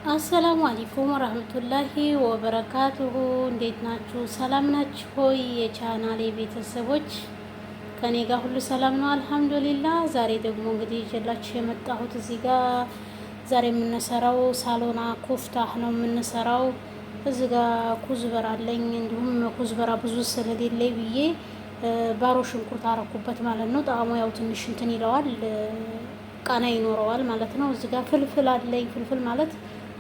አሰላሙ አለይኩም ወራህመቱላሂ ወበረካቱሁ። እንዴት ናችሁ? ሰላም ናችሁ ሆይ? የቻናሌ ቤተሰቦች ከኔ ጋር ሁሉ ሰላም ነው አልሐምዱሊላህ። ዛሬ ደግሞ እንግዲህ ይዤላችሁ የመጣሁት እዚህ ጋር ዛሬ የምንሰራው ሳሎና ኩፍታህ ነው የምንሰራው። እዚህ ጋር ኩዝበራ አለኝ። እንዲሁም ኩዝበራ ብዙ ስለሌለኝ ብዬ ባሮ ሽንኩርት አረኩበት ማለት ነው። ጣዕሙ ያው ትንሽ እንትን ይለዋል፣ ቃና ይኖረዋል ማለት ነው። እዚህ ጋር ፍልፍል አለኝ። ፍልፍል ማለት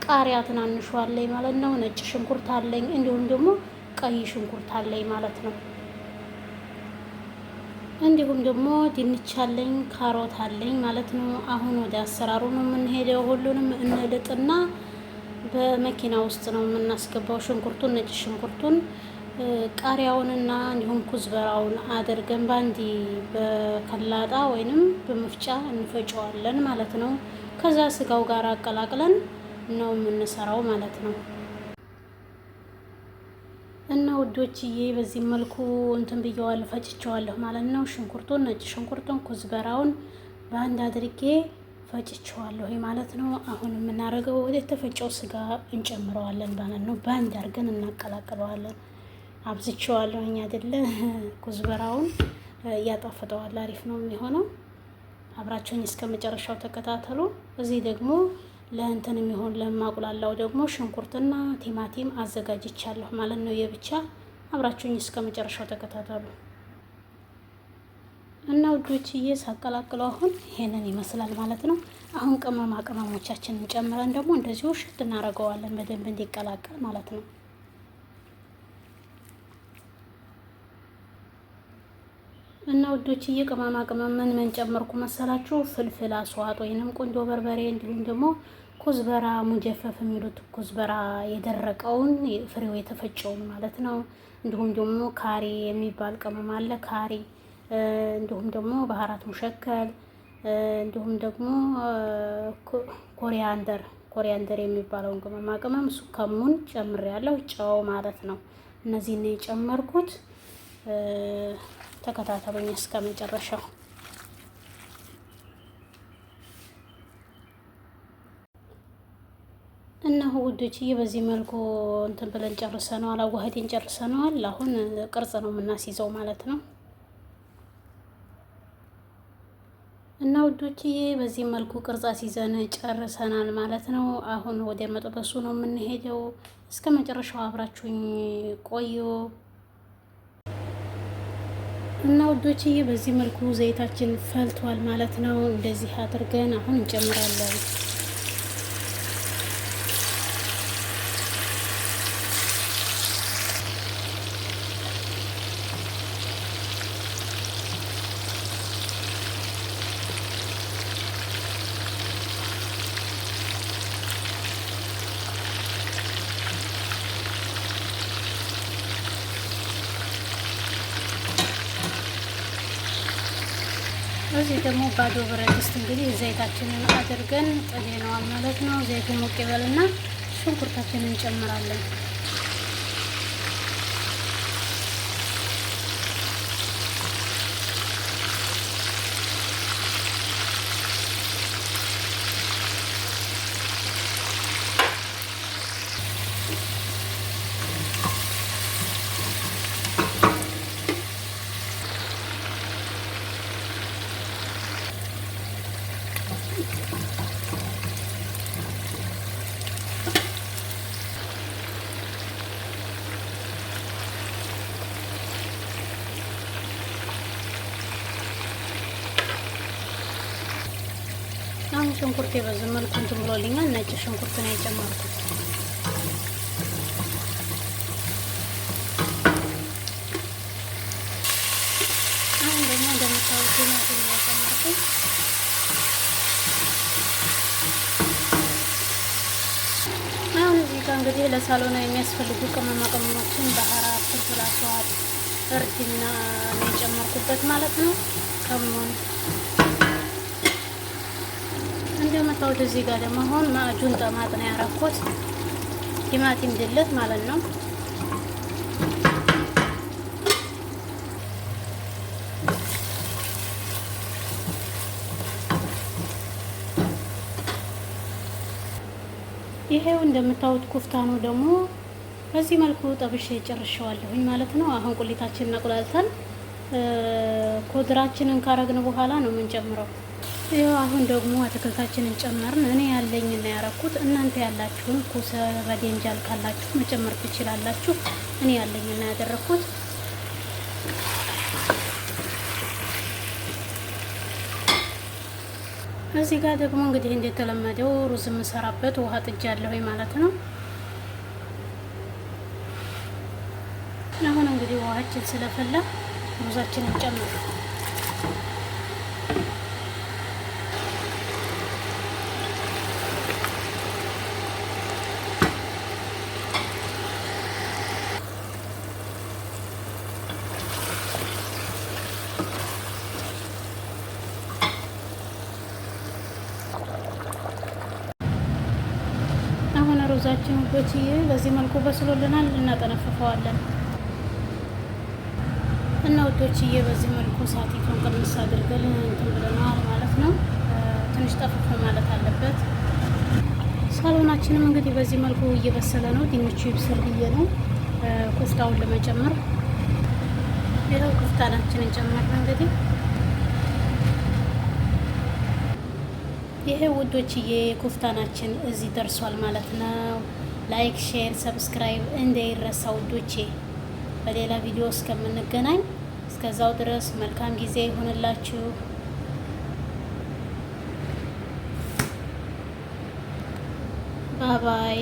ቃሪያ ትናንሿ አለኝ ማለት ነው። ነጭ ሽንኩርት አለኝ፣ እንዲሁም ደግሞ ቀይ ሽንኩርት አለኝ ማለት ነው። እንዲሁም ደግሞ ድንች አለኝ፣ ካሮት አለኝ ማለት ነው። አሁን ወደ አሰራሩ ነው የምንሄደው። ሁሉንም እንልጥና በመኪና ውስጥ ነው የምናስገባው። ሽንኩርቱን፣ ነጭ ሽንኩርቱን፣ ቃሪያውንና እንዲሁም ኩዝበራውን አድርገን ባንዲ በከላጣ ወይንም በመፍጫ እንፈጨዋለን ማለት ነው። ከዛ ስጋው ጋር አቀላቅለን ነው የምንሰራው ማለት ነው። እና ውዶችዬ በዚህ መልኩ እንትን ብየዋለሁ፣ ፈጭቸዋለሁ ማለት ነው። ሽንኩርቱን፣ ነጭ ሽንኩርቱን፣ ኩዝበራውን በአንድ አድርጌ ፈጭቸዋለሁ ማለት ነው። አሁን የምናደርገው ወደ ተፈጨው ስጋ እንጨምረዋለን ማለት ነው። በአንድ አድርገን እናቀላቅለዋለን። አብዝቼዋለሁ አይደለ? ኩዝበራውን ያጣፍጠዋል፣ አሪፍ ነው የሚሆነው። አብራችሁኝ እስከ መጨረሻው ተከታተሉ። እዚህ ደግሞ ለእንትን የሚሆን ለማቁላላው ደግሞ ሽንኩርትና ቲማቲም አዘጋጅቻለሁ ማለት ነው የብቻ። አብራችሁኝ እስከ መጨረሻው ተከታተሉ እና ውዶችዬ ሳቀላቅለው አሁን ይሄንን ይመስላል ማለት ነው። አሁን ቅመማ ቅመሞቻችንን ጨምረን ደግሞ እንደዚሁ ሽት እናደርገዋለን በደንብ እንዲቀላቀል ማለት ነው። እና ውዶችዬ ቅመማ ቅመም ምን ጨመርኩ መሰላችሁ? ፍልፍል አስዋጥ ወይንም ቁንዶ በርበሬ፣ እንዲሁም ደግሞ ኩዝበራ ሙጀፈፍ የሚሉት ኩዝበራ የደረቀውን ፍሬው የተፈጨውን ማለት ነው። እንዲሁም ደግሞ ካሪ የሚባል ቅመም አለ፣ ካሪ፣ እንዲሁም ደግሞ ባህራት ሙሸከል፣ እንዲሁም ደግሞ ኮሪያንደር የሚባለውን ቅመማ ቅመም እሱ ከሙን ጨምሬያለሁ፣ ጨው ማለት ነው። እነዚህን ነው የጨመርኩት። ተከታተሉኝ እስከ መጨረሻው። እና ውዶችዬ በዚህ መልኩ እንትን ብለን ጨርሰነዋል፣ አዋህዴን ጨርሰነዋል። አሁን ቅርጽ ነው የምናስይዘው ማለት ነው። እና ውዶችዬ በዚህ መልኩ ቅርጽ አስይዘን ጨርሰናል ማለት ነው። አሁን ወደ መጥበሱ ነው የምንሄደው። እስከ መጨረሻው አብራችሁኝ ቆዩ። እና ውዶችዬ በዚህ መልኩ ዘይታችን ፈልቷል ማለት ነው። እንደዚህ አድርገን አሁን እንጨምራለን። እዚህ ደግሞ ባዶ ብረት ድስት እንግዲህ ዘይታችንን አድርገን ጥደነዋል ማለት ነው። ዘይቱ ሞቅ ይበልና ሽንኩርታችንን እንጨምራለን። አሁን ሽንኩርቴ በዚህ መልኩ እንትን ብሎልኛል። ነጭ ሽንኩርት ነው የጨመርኩት። አሁን ደግሞ እንደምታውቁት ቲማቲም ነው የጨመርኩት። አሁን እዚህ ጋር እንግዲህ ለሳሎና የሚያስፈልጉ ቅመማ ቅመሞችን ባህራት፣ ፍልፍል አስዋት፣ እርድና ነው የጨመርኩበት ማለት ነው። ከሙን እንደምታውቁት እዚህ ጋር ደግሞ አሁን ማጁን ጠማጥ ነው ያረኩት፣ ቲማቲም ድልት ማለት ነው። ይሄው እንደምታዩት ኩፍታ ነው። ደግሞ በዚህ መልኩ ጠብሼ ጨርሼዋለሁኝ ማለት ነው። አሁን ቁሌታችንን አቁላልተን ኮድራችንን ካረግን በኋላ ነው የምንጨምረው። ይኸው አሁን ደግሞ አትክልታችንን ጨመርን። እኔ ያለኝና ያረኩት እናንተ ያላችሁን ኩሰ በዴንጃል ካላችሁ መጨመር ትችላላችሁ። እኔ ያለኝና ያደረኩት እዚህ ጋር ደግሞ እንግዲህ እንደተለመደው ሩዝ የምሰራበት ውሃ ጥጃለሁ ማለት ነው። አሁን እንግዲህ ውሃችን ስለፈላ ሩዛችንን ጨምር። አሁን ሩዛችን ውዶችዬ በዚህ መልኩ በስሎልናል። እናጠነፍፈዋለን እና ውዶችዬ በዚህ መልኩ ሳቲቱን ቅንስ አድርገን እንትን ብለናል ማለት ነው። ትንሽ ጠፍፎ ማለት አለበት። ሳሎናችንም እንግዲህ በዚህ መልኩ እየበሰለ ነው። ድንቹ ይብስል ብዬ ነው ኩፍታውን ለመጨመር። ይኸው ኩፍታናችንን ጨመርን እንግዲህ ይሄ ውዶችዬ ኩፍታናችን እዚህ ደርሷል ማለት ነው። ላይክ፣ ሼር፣ ሰብስክራይብ እንዳይረሳ ውዶቼ። በሌላ ቪዲዮ እስከምንገናኝ እስከዛው ድረስ መልካም ጊዜ ይሁንላችሁ። ባባይ